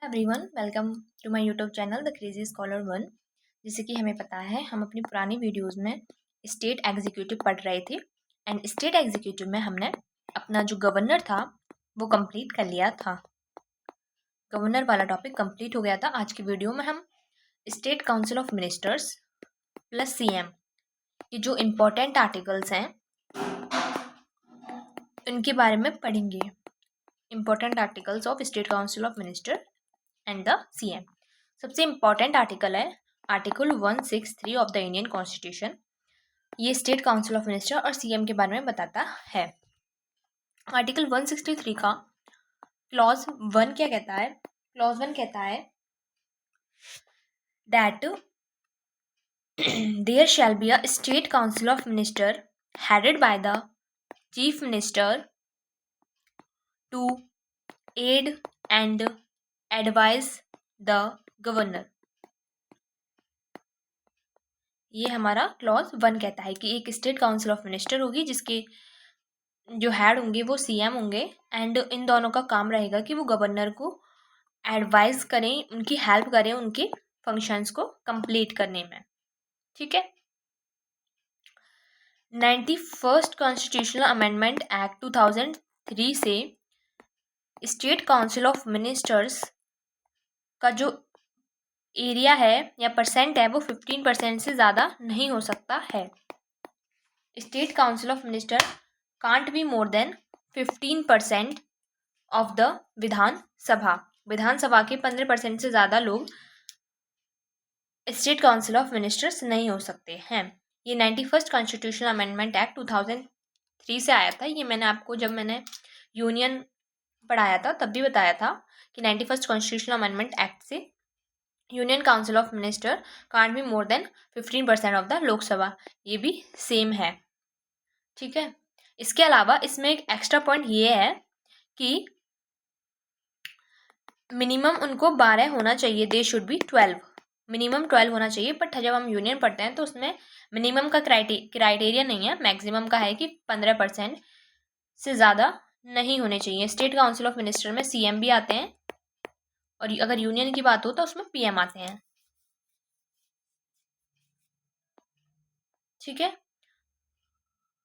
Everyone, welcome to my YouTube channel the crazy scholar one. जैसे कि हमें पता है, हम अपनी पुरानी वीडियोस में स्टेट एग्जीक्यूटिव पढ़ रहे थे एंड स्टेट एग्जीक्यूटिव में हमने अपना जो गवर्नर था वो कंप्लीट कर लिया था। गवर्नर वाला टॉपिक कंप्लीट हो गया था। आज की वीडियो में हम state council of ministers plus CM के जो इम्पोर्टेंट आर्टिकल्स हैं उनके बारे में पढ़ेंगे। Important articles of state council of minister and the CM. सबसे इम्पॉर्टेंट आर्टिकल है article 163 of the Indian constitution. ये स्टेट काउंसिल ऑफ मिनिस्टर और सीएम के बारे में बताता है। आर्टिकल 163 का क्लॉज 1 क्या कहता है? क्लॉज 1 कहता है that there shall be a state council of minister headed by the chief minister to aid and advise the governor. ये हमारा क्लॉज 1 कहता है कि एक स्टेट काउंसिल ऑफ मिनिस्टर होगी जिसके जो हेड होंगे वो सीएम होंगे एंड इन दोनों का काम रहेगा कि वो गवर्नर को एडवाइस करें, उनकी हेल्प करें उनके फंक्शंस को कंप्लीट करने में। ठीक है। 91st कॉन्स्टिट्यूशनल अमेंडमेंट एक्ट 2003 से स्टेट काउंसिल ऑफ मिनिस्टर्स का जो एरिया है या परसेंट है वो 15% से ज़्यादा नहीं हो सकता है। State council of minister can't be more than 15% of the Vidhan Sabha. Vidhan Sabha के 15% से ज़्यादा लोग स्टेट काउंसिल ऑफ मिनिस्टर्स नहीं हो सकते हैं। ये 91st कॉन्स्टिट्यूशनल अमेंडमेंट एक्ट 2003 से आया था। ये मैंने आपको जब मैंने यूनियन पढ़ाया था तब भी बताया था कि 91st कॉन्स्टिट्यूशनल अमेंडमेंट एक्ट से union council of minister can't be more than 15% of the Lok Sabha. ये भी सेम है। ठीक है। इसके अलावा इसमें एक एक्स्ट्रा पॉइंट ये है कि मिनिमम उनको 12 होना चाहिए। दे शुड बी 12, मिनिमम 12 होना चाहिए। बट जब हम यूनियन पढ़ते हैं तो उसमें मिनिमम का क्राइटेरिया नहीं है, मैक्सिमम का है कि 15% से ज़्यादा नहीं होने चाहिए। स्टेट काउंसिल ऑफ मिनिस्टर में सीएम भी आते हैं और अगर यूनियन की बात हो तो उसमें पीएम आते हैं। ठीक है।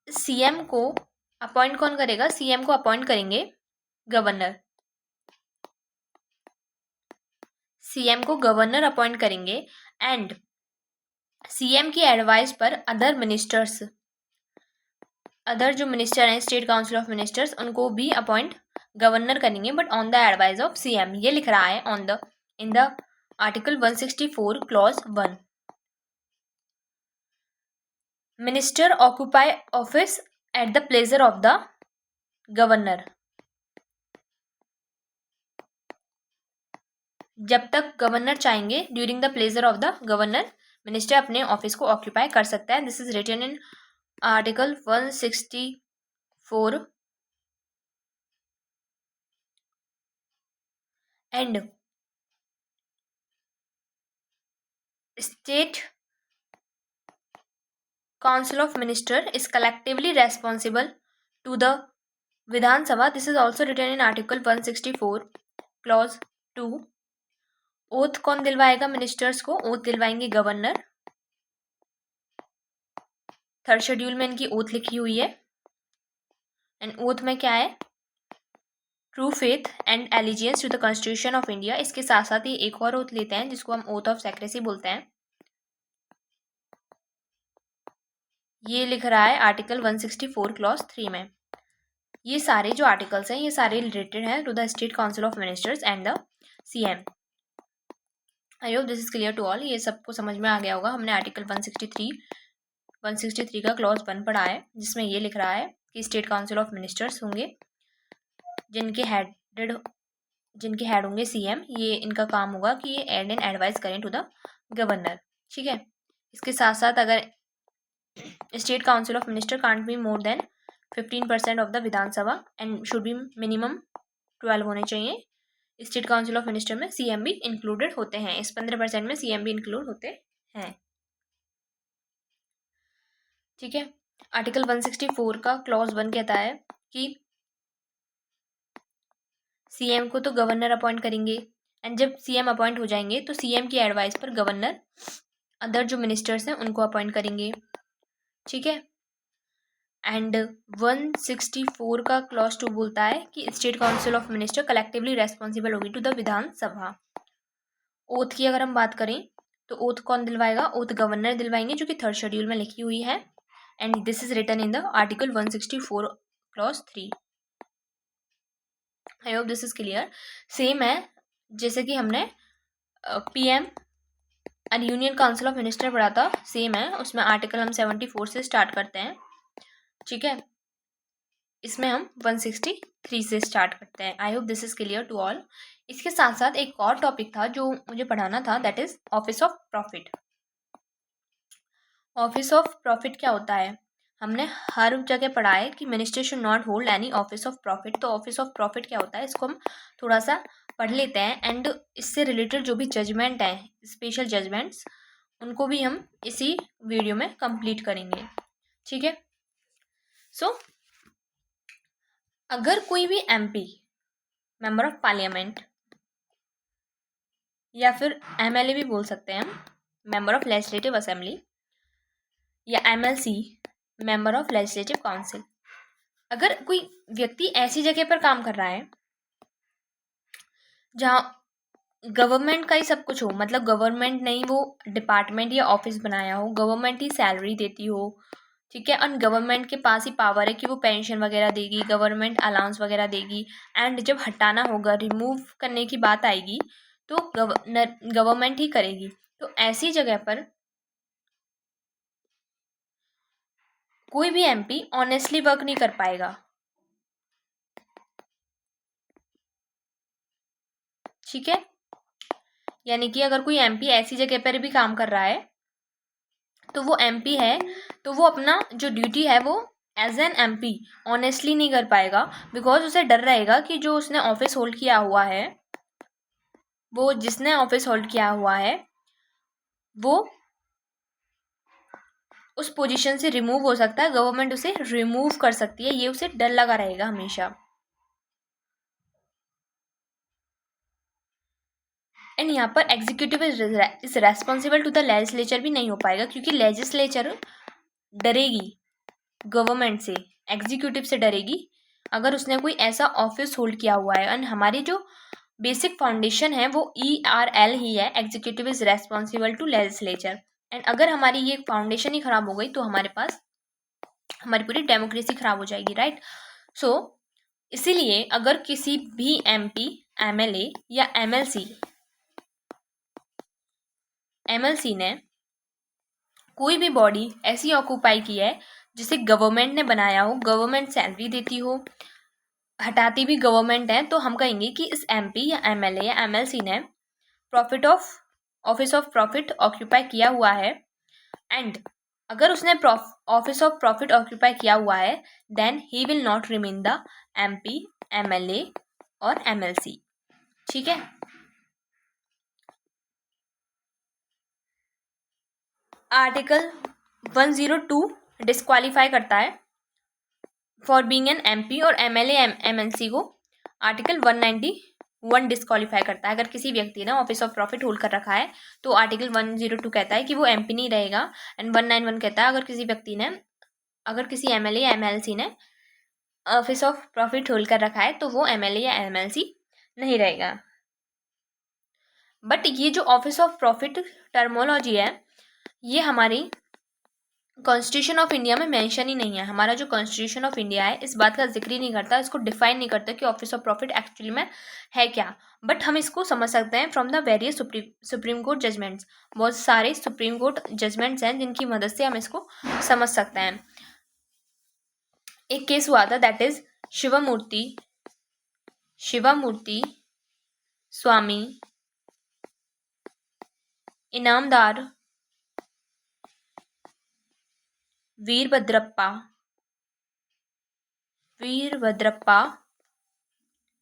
सीएम को अपॉइंट कौन करेगा? सीएम को अपॉइंट करेंगे गवर्नर। सीएम को गवर्नर अपॉइंट करेंगे एंड सीएम की एडवाइस पर अदर मिनिस्टर्स, अदर जो मिनिस्टर हैं स्टेट काउंसिल ऑफ मिनिस्टर्स, उनको भी अपॉइंट गवर्नर करेंगे but on the advice of CM. ये लिख रहा है on the in the article 164 clause 1। Minister occupy office at the pleasure of the governor. जब तक गवर्नर चाहेंगे, during the pleasure of the governor, minister अपने office को ऑक्यूपाई कर सकता है। This is written in article 164 and state council of minister is collectively responsible to the Vidhan Sabha. This is also written in article 164 clause 2. Oath कौन दिलवाएगा ministers को? Oath दिलवाएंगे governor. Third schedule में इनकी oath लिखी हुई है and oath में क्या है? True faith and allegiance to the constitution of India. इसके साथ साथ ये एक और ओथ लेते हैं जिसको हम ओथ ऑफ सेक्रेसी बोलते हैं। ये लिख रहा है आर्टिकल 164 क्लॉज 3 में। ये सारे जो आर्टिकल्स हैं ये सारे रिलेटेड हैं to the state council of ministers and the CM. I hope this is clear to all. ये सबको समझ में आ गया होगा। हमने आर्टिकल 163 का क्लॉज 1 पढ़ा है जिसमें ये लिख रहा है कि स्टेट काउंसिल ऑफ मिनिस्टर्स होंगे जिनके हेड होंगे सीएम। ये इनका काम होगा कि ये एड एंड एडवाइस करें टू द गवर्नर। ठीक है। इसके साथ साथ अगर state council of minister can't be more than 15% of the Vidhan Sabha and should be minimum 12 होने चाहिए। स्टेट काउंसिल ऑफ मिनिस्टर में सीएम भी इंक्लूडेड होते हैं। इस 15% में सीएम भी इंक्लूड होते हैं। ठीक है। आर्टिकल 164 का क्लॉज 1 कहता है कि सीएम को तो गवर्नर अपॉइंट करेंगे एंड जब सीएम अपॉइंट हो जाएंगे तो सीएम की एडवाइस पर गवर्नर अदर जो मिनिस्टर्स हैं उनको अपॉइंट करेंगे, ठीक है। एंड 164 का क्लॉज 2 बोलता है कि state council of minister collectively responsible होगी टू द विधानसभा। ओथ की अगर हम बात करें तो ओथ कौन दिलवाएगा? ओथ गवर्नर दिलवाएंगे, जो कि 3rd शेड्यूल में लिखी हुई है। And this is written in the article 164 clause 3। I hope this is clear. Same है जैसे कि हमने PM and union council of minister पढ़ा था, सेम है। उसमें आर्टिकल हम 74 से स्टार्ट करते हैं, ठीक है। इसमें हम 163 से स्टार्ट करते हैं। I hope this is clear to all. इसके साथ साथ एक और टॉपिक था जो मुझे पढ़ाना था, that is office of profit. Office of profit क्या होता है? हमने हर जगह पढ़ा है कि minister should not hold any office of profit. तो ऑफिस ऑफ प्रॉफिट क्या होता है, इसको हम थोड़ा सा पढ़ लेते हैं। एंड इससे रिलेटेड जो भी जजमेंट है, स्पेशल जजमेंट्स, उनको भी हम इसी वीडियो में कंप्लीट करेंगे, ठीक है। सो अगर कोई भी एमपी, मेंबर ऑफ पार्लियामेंट, या फिर एमएलए भी बोल सकते हैं हम, मेंबर ऑफ लेजिस्लेटिव असेंबली, या MLC, member of legislative council, अगर कोई व्यक्ति ऐसी जगह पर काम कर रहा है जहाँ गवर्नमेंट का ही सब कुछ हो, मतलब गवर्नमेंट नहीं वो डिपार्टमेंट या ऑफिस बनाया हो, गवर्नमेंट ही सैलरी देती हो, ठीक है, और गवर्नमेंट के पास ही पावर है कि वो पेंशन वगैरह देगी, गवर्नमेंट अलाउंस वगैरह देगी। एंड जब हटाना होगा, रिमूव करने की बात आएगी, तो गवर्नमेंट ही करेगी। तो ऐसी जगह पर कोई भी एमपी ऑनेस्टली वर्क नहीं कर पाएगा, ठीक है। यानी कि अगर कोई एमपी ऐसी जगह पर भी काम कर रहा है तो वो एमपी है, तो वो अपना जो ड्यूटी है वो एज एन एमपी ऑनेस्टली नहीं कर पाएगा, बिकॉज उसे डर रहेगा कि जो उसने ऑफिस होल्ड किया हुआ है, वो जिसने ऑफिस होल्ड किया हुआ है वो उस पोजीशन से रिमूव हो सकता है, गवर्नमेंट उसे रिमूव कर सकती है, ये उसे डर लगा रहेगा हमेशा। एंड यहाँ पर executive is responsible to the legislature भी नहीं हो पाएगा, क्योंकि लेजिस्लेचर डरेगी गवर्नमेंट से, एग्जीक्यूटिव से डरेगी अगर उसने कोई ऐसा ऑफिस होल्ड किया हुआ है। एंड हमारी जो बेसिक फाउंडेशन है वो ERL ही है, executive is responsible to legislature. And अगर हमारी ये फाउंडेशन ही खराब हो गई तो हमारे पास हमारी पूरी डेमोक्रेसी खराब हो जाएगी, राइट। सो इसीलिए अगर किसी भी MP, MLA या MLC ने कोई भी बॉडी ऐसी ऑक्यूपाई की है जिसे गवर्नमेंट ने बनाया हो, गवर्नमेंट सैलरी देती हो, हटाती भी गवर्नमेंट है, तो हम कहेंगे कि इस MP या MLA या MLC ने ऑफिस ऑफ प्रॉफिट ऑक्यूपाई किया हुआ है। एंड अगर उसने ऑफिस ऑफ प्रॉफिट ऑक्यूपाई किया हुआ है, then he will not remain the MP, MLA और MLC, ठीक है। आर्टिकल 102 डिस्क्वालीफाई करता है फॉर बीइंग एन MP और MLA MLC को। आर्टिकल 191 डिस्क्वालीफाई करता है, अगर किसी व्यक्ति ने ऑफिस ऑफ प्रॉफिट होल्ड कर रखा है तो आर्टिकल 102 कहता है कि वो MP नहीं रहेगा। एंड 191 कहता है अगर किसी व्यक्ति ने, अगर किसी MLA या MLC ने ऑफिस ऑफ प्रॉफिट होल्ड कर रखा है तो वो MLA या MLC नहीं रहेगा। बट ये जो ऑफिस ऑफ प्रॉफिट टर्मोलॉजी है, ये हमारी कॉन्स्टिट्यूशन ऑफ इंडिया में मेंशन ही नहीं है। हमारा जो कॉन्स्टिट्यूशन ऑफ इंडिया है इस बात का जिक्र ही नहीं करता, इसको डिफाइन नहीं करता कि ऑफिस ऑफ प्रॉफिट एक्चुअली में है क्या। बट हम इसको समझ सकते हैं from the various supreme court judgments. बहुत सारे सुप्रीम कोर्ट जजमेंट्स हैं जिनकी मदद से हम इसको समझ सकते हैं। एक केस हुआ था, that is Shivamurthy Swamy Inamdar Veerabhadrappa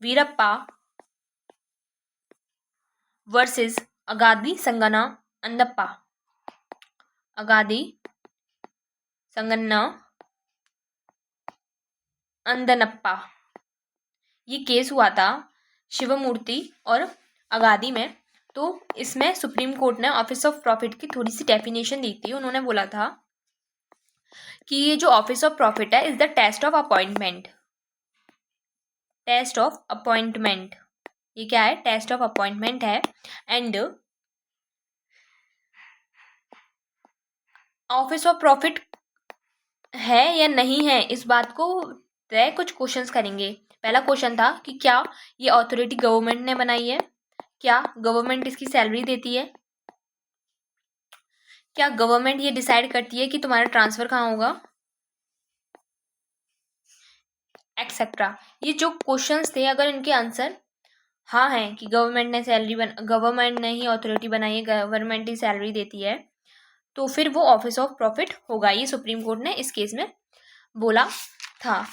Veerappa versus Agadi Sangana Andanappa. ये केस हुआ था शिवमूर्ति और आगादी में। तो इसमें सुप्रीम कोर्ट ने ऑफिस ऑफ प्रॉफिट की थोड़ी सी डेफिनेशन दी थी। उन्होंने बोला था कि ये जो ऑफिस ऑफ प्रॉफिट है is the test of appointment. Test of appointment, ये क्या है? टेस्ट ऑफ अपॉइंटमेंट है। एंड ऑफिस ऑफ प्रॉफिट है या नहीं है, इस बात को तय कुछ क्वेश्चंस करेंगे। पहला क्वेश्चन था कि क्या ये अथॉरिटी गवर्नमेंट ने बनाई है? क्या गवर्नमेंट इसकी सैलरी देती है? क्या गवर्नमेंट ये डिसाइड करती है कि तुम्हारा ट्रांसफर कहाँ होगा, एक्सेट्रा। ये जो क्वेश्चंस थे, अगर इनके आंसर हाँ है कि गवर्नमेंट ने ही अथॉरिटी बनाई है, गवर्नमेंट ही सैलरी देती है, तो फिर वो ऑफिस ऑफ प्रॉफिट होगा। ये सुप्रीम कोर्ट ने इस केस में बोला था।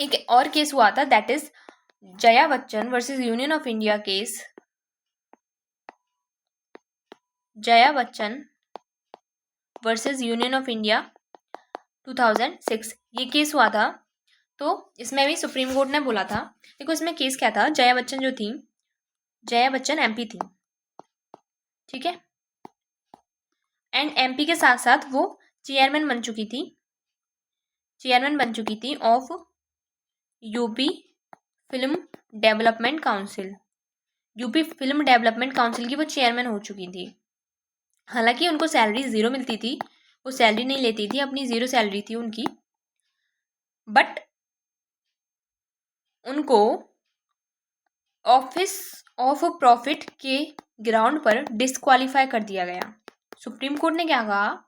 एक और केस हुआ था, that is Jaya Bachchan versus union of India case. Jaya Bachchan versus union of India 2006 ये केस हुआ था। तो इसमें भी सुप्रीम कोर्ट ने बोला था, देखो इसमें केस क्या था, जया बच्चन जो थी, जया बच्चन एमपी थी, ठीक है, एंड एमपी के साथ साथ वो चेयरमैन बन चुकी थी of UP film development council. UP film development council की वो चेयरमैन हो चुकी थी। हालांकि उनको सैलरी 0 मिलती थी, वो सैलरी नहीं लेती थी, अपनी 0 सैलरी थी उनकी, बट उनको ऑफिस ऑफ प्रॉफिट के ग्राउंड पर डिस्क्वालीफाई कर दिया गया। सुप्रीम कोर्ट ने क्या कहा?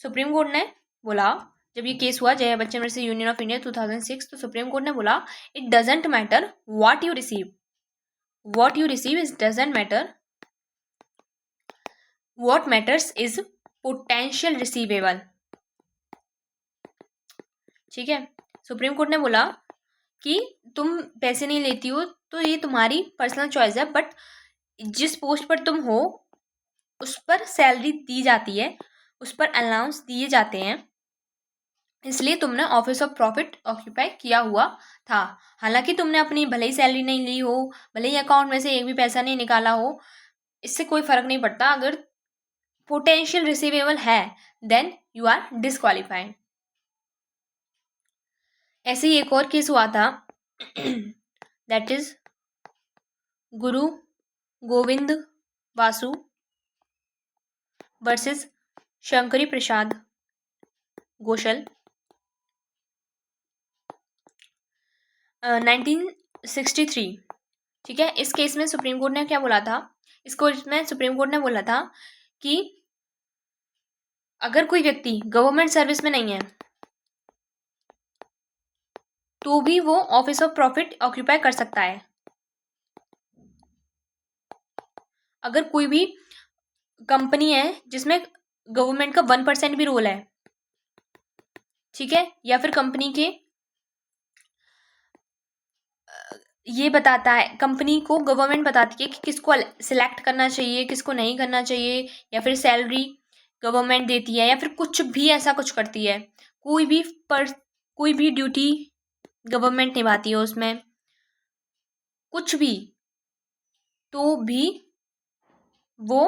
सुप्रीम कोर्ट ने बोला, जब ये केस हुआ Jaya Bachchan versus union of India 2006, तो सुप्रीम कोर्ट ने बोला it doesn't matter what you receive is doesn't matter, what matters is potential receivable. ठीक है, सुप्रीम कोर्ट ने बोला कि तुम पैसे नहीं लेती हो तो ये तुम्हारी पर्सनल चॉइस है, बट जिस पोस्ट पर तुम हो उस पर सैलरी दी जाती है, उस पर अलाउंस दिए जाते हैं, इसलिए तुमने ऑफिस ऑफ प्रॉफिट ऑक्यूपाई किया हुआ था। हालांकि तुमने अपनी भले ही सैलरी नहीं ली हो, भले ही अकाउंट में से एक भी पैसा नहीं निकाला हो, इससे कोई फर्क नहीं पड़ता। अगर पोटेंशियल रिसीवेबल है देन यू आर डिस्क्वालीफाइड। ऐसे ही एक और केस हुआ था, that is Guru Govind Vasu versus Shankari प्रसाद घोषल, 1963। ठीक है, इस केस में सुप्रीम कोर्ट ने क्या बोला था? इस केस में सुप्रीम कोर्ट ने बोला था कि अगर कोई व्यक्ति गवर्नमेंट सर्विस में नहीं है तो भी वो ऑफिस ऑफ प्रॉफिट ऑक्यूपाई कर सकता है। अगर कोई भी कंपनी है जिसमें गवर्नमेंट का 1% भी रोल है, ठीक है, या फिर कंपनी के ये बताता है, कंपनी को गवर्नमेंट बताती है कि किसको सिलेक्ट करना चाहिए, किसको नहीं करना चाहिए, या फिर सैलरी गवर्नमेंट देती है, या फिर कुछ भी ऐसा कुछ करती है, कोई भी ड्यूटी गवर्नमेंट निभाती है उसमें कुछ भी, तो भी वो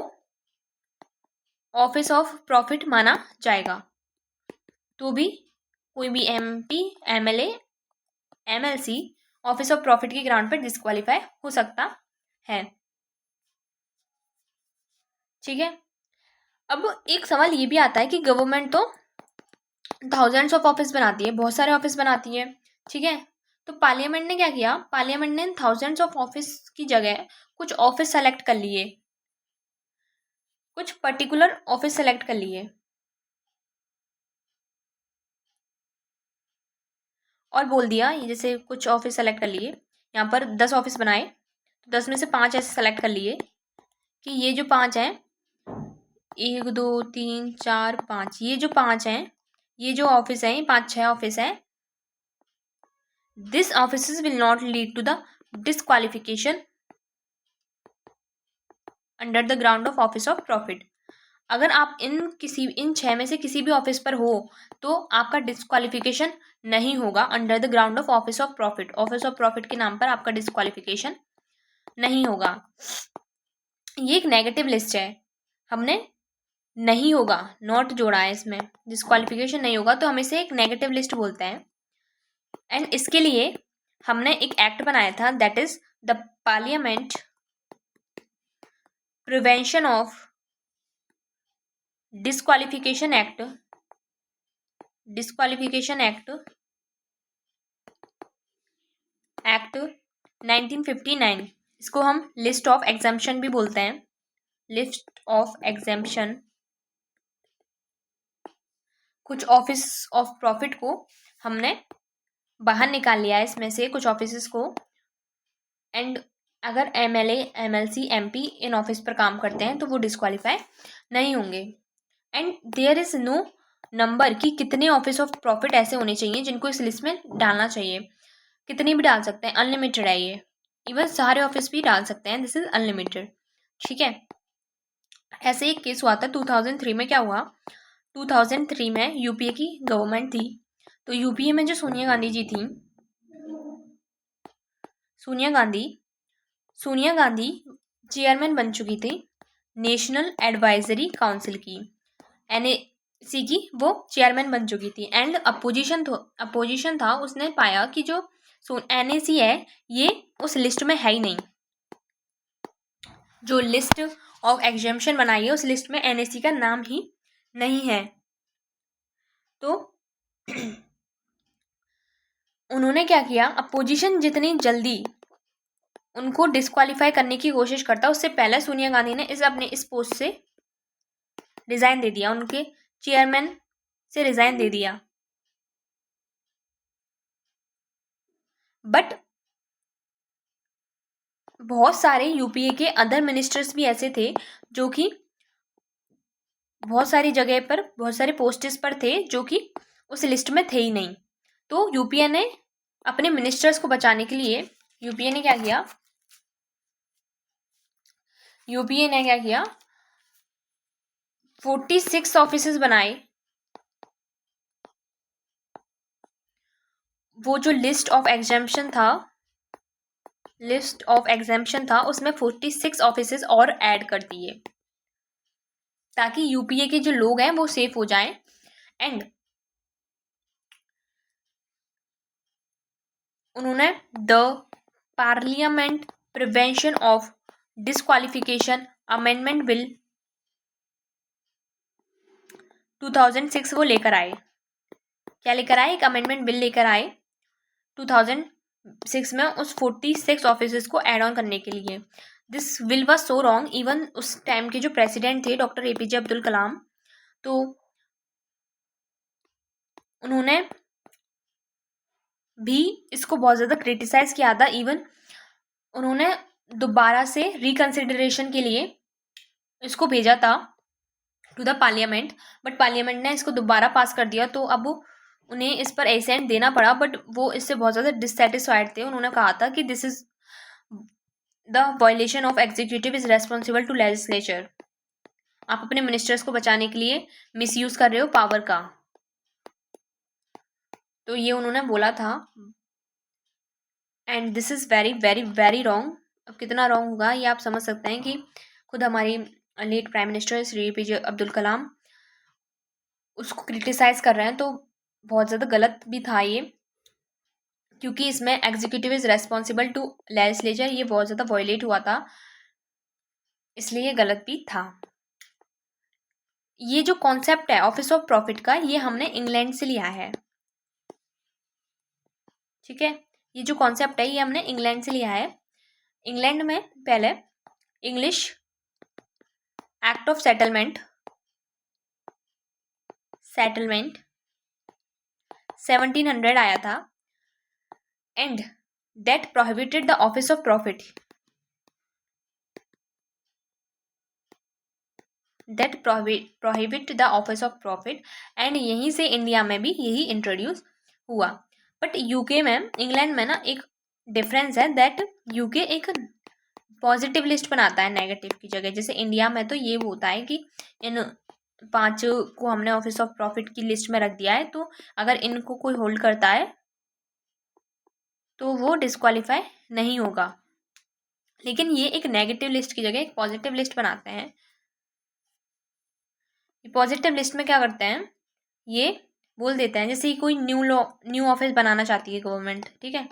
ऑफिस ऑफ प्रॉफिट माना जाएगा। तो भी कोई भी MP, MLA, MLC office of profit के ग्राउंड पर डिस्क्वालीफाई हो सकता है। ठीक है, अब एक सवाल ये भी आता है कि गवर्नमेंट तो थाउजेंड्स ऑफ ऑफिस बनाती है, बहुत सारे ऑफिस बनाती है, ठीक है, तो पार्लियामेंट ने क्या किया? पार्लियामेंट ने थाउजेंड्स ऑफ ऑफिस की जगह कुछ ऑफिस सेलेक्ट कर लिए, कुछ पर्टिकुलर ऑफिस सेलेक्ट कर लिए और बोल दिया, ये जैसे कुछ ऑफिस सेलेक्ट कर लिए, यहाँ पर 10 ऑफिस बनाए, तो 10 में से 5 ऐसे सेलेक्ट कर लिए कि ये जो 5 हैं, 1 2 3 4 5, ये जो 5 हैं, ये जो ऑफिस हैं, 5-6 ऑफिस हैं, this office will not lead to the disqualification under the ground of office of profit. अगर आप इन 6 में से किसी भी ऑफिस पर हो तो आपका डिस्क्वालिफिकेशन नहीं होगा under the ground of office of profit. Office of profit के नाम पर आपका डिस्क्वालिफिकेशन नहीं होगा। ये एक नेगेटिव लिस्ट है, हमने नहीं होगा नॉट जोड़ा है इसमें, डिस्क्वालिफिकेशन नहीं होगा तो हम इसे एक नेगेटिव लिस्ट बोलते हैं। एंड इसके लिए हमने एक एक्ट बनाया था, that is the parliament prevention of disqualification act 1959। इसको हम लिस्ट ऑफ एग्जाम्पशन भी बोलते हैं, लिस्ट ऑफ एग्जाम्पशन। कुछ ऑफिस ऑफ प्रॉफिट को हमने बाहर निकाल लिया है इसमें से, कुछ ऑफिसेस को। एंड अगर MLA MLC MP इन ऑफिस पर काम करते हैं तो वो डिस्क्वालीफाई नहीं होंगे। And there is no number कि कितने ऑफिस ऑफ प्रॉफिट ऐसे होने चाहिए जिनको इस लिस्ट में डालना चाहिए, कितनी भी डाल सकते हैं, अनलिमिटेड है ये, इवन सारे ऑफिस भी डाल सकते हैं, दिस इज अनलिमिटेड। ठीक है, ऐसे एक केस हुआ था 2003 में। क्या हुआ, 2003 में UPA की गवर्नमेंट थी, तो UPA में जो सोनिया गांधी जी थी, सोनिया गांधी चेयरमैन बन चुकी थी नेशनल एडवाइजरी काउंसिल की, NAC की वो चेयरमैन बन चुकी थी। एंड अपोजिशन था, उसने पाया कि जो NAC है ये उस लिस्ट में है ही नहीं, जो लिस्ट ऑफ एग्जेम्पशन बनाई है उस लिस्ट में NAC का नाम ही नहीं है। तो उन्होंने क्या किया, अपोजिशन जितनी जल्दी उनको डिस्क्वालीफाई करने की कोशिश करता, उससे पहले सोनिया गांधी ने इस पोस्ट से रिजाइन दे दिया, उनके चेयरमैन से रिजाइन दे दिया। बट बहुत सारे UPA के अदर मिनिस्टर्स भी ऐसे थे जो कि बहुत सारी जगह पर, बहुत सारे पोस्टेस पर थे जो कि उस लिस्ट में थे ही नहीं। तो UPA ने अपने मिनिस्टर्स को बचाने के लिए UPA ने क्या किया, 46 ऑफिसेस बनाए। वो जो लिस्ट ऑफ एग्जेम्पशन था उसमें 46 ऑफिसेस और ऐड कर दिए ताकि UPA के जो लोग हैं वो सेफ हो जाएं। एंड उन्होंने the parliament prevention of disqualification amendment bill 2006 वो लेकर आए। क्या लेकर आए, एक अमेंडमेंट बिल लेकर आए 2006 में उस 46 ऑफिसेस को ऐड ऑन करने के लिए। This will was so wrong, even उस टाइम के जो प्रेसिडेंट थे डॉक्टर APJ अब्दुल कलाम, तो उन्होंने भी इसको बहुत ज़्यादा क्रिटिसाइज किया था। इवन उन्होंने दोबारा से रिकन्सिडरेशन के लिए इसको भेजा था to the parliament, but parliament ने इसको दोबारा पास कर दिया, तो अब उन्हें इस पर एसेंट देना पड़ा। बट वो इससे बहुत ज़्यादा डिससेटिस्फाइड थे, उन्होंने कहा था कि this is the violation of executive is responsible to legislature. आप अपने मिनिस्टर्स को बचाने के लिए मिसयूज कर रहे हो पावर का, तो ये उन्होंने बोला था। And this is very very very wrong. अब कितना रॉन्ग होगा ये आप समझ सकते हैं कि खुद हमारी late prime minister Shri APJ Abdul Kalam उसको क्रिटिसाइज कर रहे हैं, तो बहुत ज़्यादा गलत भी था ये, क्योंकि इसमें executive is responsible to legislature ये बहुत ज़्यादा वायलेट हुआ था, इसलिए ये गलत भी था। ये जो कॉन्सेप्ट है ऑफिस ऑफ प्रॉफिट का, ये हमने इंग्लैंड से लिया है। ठीक है, ये जो कॉन्सेप्ट है ये हमने इंग्लैंड से लिया है। इंग्लैंड में पहले इंग्लिश एक्ट ऑफ सेटलमेंट 1700 आया था, and that prohibited the office of profit, prohibit the office of profit. And यहीं से इंडिया में भी यही इंट्रोड्यूस हुआ। बट UK में, इंग्लैंड में ना एक डिफरेंस है, दैट UK एक पॉजिटिव लिस्ट बनाता है नेगेटिव की जगह। जैसे इंडिया में तो ये होता है कि इन 5 को हमने ऑफिस ऑफ प्रॉफिट की लिस्ट में रख दिया है, तो अगर इनको कोई होल्ड करता है तो वो डिस्क्वालीफाई नहीं होगा। लेकिन ये एक नेगेटिव लिस्ट की जगह एक पॉजिटिव लिस्ट बनाते हैं। पॉजिटिव लिस्ट में क्या करते हैं, ये बोल देते हैं जैसे कोई न्यू ऑफिस बनाना चाहती है गवर्नमेंट, ठीक है,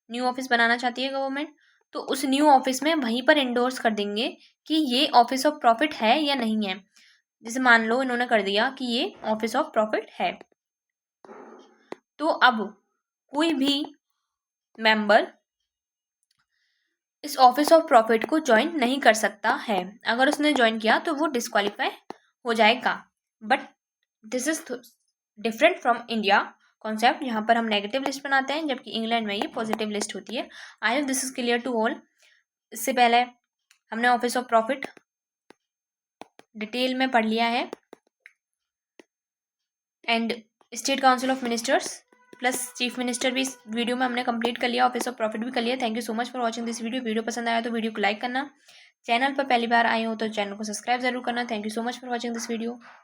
न्यू ऑफिस बनाना चाहती है गवर्नमेंट, तो उस न्यू ऑफिस में वहीं पर इंडोर्स कर देंगे कि ये ऑफिस ऑफ प्रॉफिट है या नहीं है। जैसे मान लो इन्होंने कर दिया कि ये ऑफिस ऑफ प्रॉफिट है, तो अब कोई भी मेंबर इस ऑफिस ऑफ प्रॉफिट को ज्वाइन नहीं कर सकता है। अगर उसने ज्वाइन किया तो वो डिस्क्वालीफाई हो जाएगा। But this is different from India concept, यहाँ पर हम नेगेटिव लिस्ट बनाते हैं जबकि इंग्लैंड में ये पॉजिटिव लिस्ट होती है। I hope this is clear to all. इससे पहले हमने ऑफिस ऑफ प्रॉफिट डिटेल में पढ़ लिया है and state council of ministers plus chief minister भी इस वीडियो में हमने कंप्लीट कर लिया, ऑफिस ऑफ प्रॉफिट भी कर लिया। Thank you so much for watching this video. Video पसंद आया तो वीडियो को लाइक करना, चैनल पर पहली बार आए हो तो चैनल को सब्सक्राइब जरूर करना। Thank you so much for watching this video.